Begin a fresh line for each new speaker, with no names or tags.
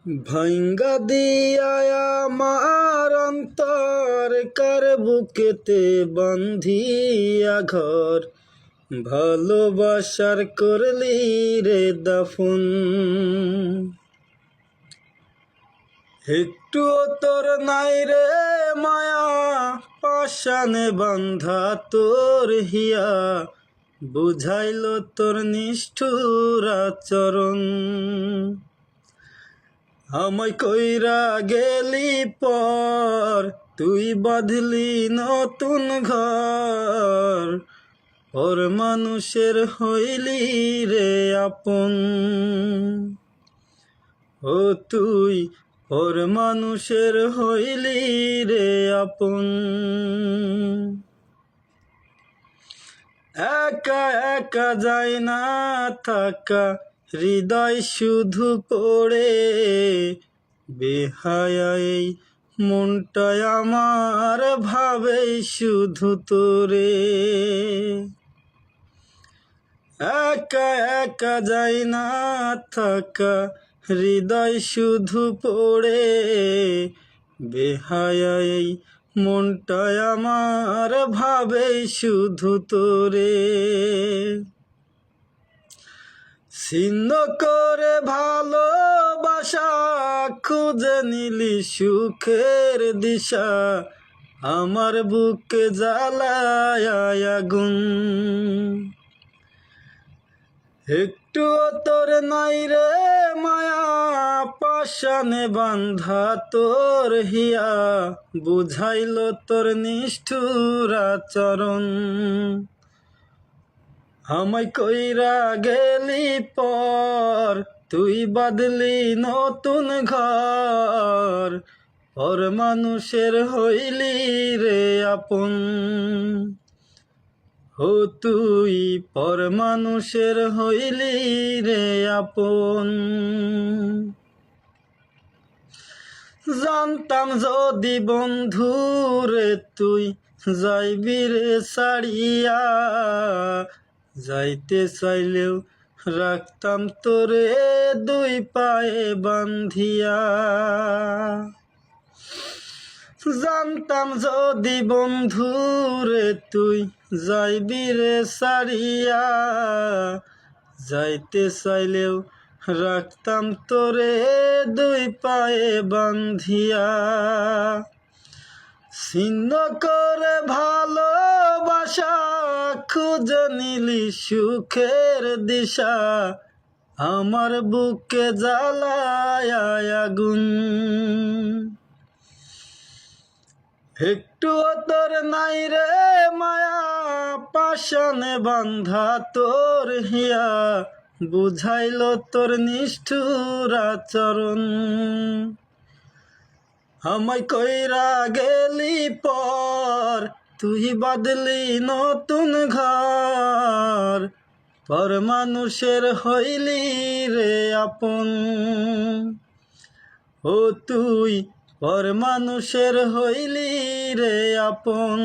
ভাঙ্গা দিয়া আমার অন্তর কার বুকেতে বান্ধিয়া ঘর, ভালোবাসার করলি রে দাফন। একটু তোর নাই রে মায়া, পাশানে বান্ধা তোর হিয়া, বুঝাইল তোর নিষ্ঠুর আচরণ। আমায় কইরা গেলি পর, তুই বাঁধলি নতুন ঘর, পর মানুষের হইলি রে আপন। ও তুই পর মানুষের হইলি রে আপন। একা একা যায় না থাকা, হৃদয় শুধু পড়ে, বেহায়া এই মনটায় আমার ভাবে শুধু তোরে। একা একা যায় না থাকা, হৃদয় শুধু পড়ে, বেহায়া এই মনটায় আমার ভাবে শুধু তোরে। ছিন্ন করে ভালোবাসা, খুঁজে নিলি সুখের দিশা, আমার বুকে জ্বালায় আগুন। একটু তোর নাই রে মায়া, পাশানে বান্ধা তোর হিয়া, বুঝাইল তোর নিষ্ঠুর আচরণ। আমায় কইরা গেলি পর, তুই বাঁধলি নতুন ঘর, পর মানুষের হইলি রে আপন। ও তুই পর মানুষের হইলি রে আপন। জানতাম যদি বন্ধু রে তুই যাইবি রে ছাড়িয়া, যাইতে চাইলেও রাখতাম তোরে দুই পায়ে বান্ধিয়া। জানতাম যদি বন্ধু রে তুই যাইবি রে ছাড়িয়া, যাইতে চাইলেও রাখতাম তোরে দুই পায়ে বান্ধিয়া। ছিন্ন করে ভালোবাসা, খুঁজে নিলি সুখের দিশা, আমার বুকে জ্বালায় আগুন। একটু তোর নাই রে মায়া, পাশানে বান্ধা তোর হিয়া, বুঝাইল তোর নিষ্ঠুর আচরণ। আমায় কইরা গেলি পর, তুই বাঁধলি নতুন ঘর, পর মানুষের হইলি রে আপন। ও তুই পর মানুষের হইলি রে আপন।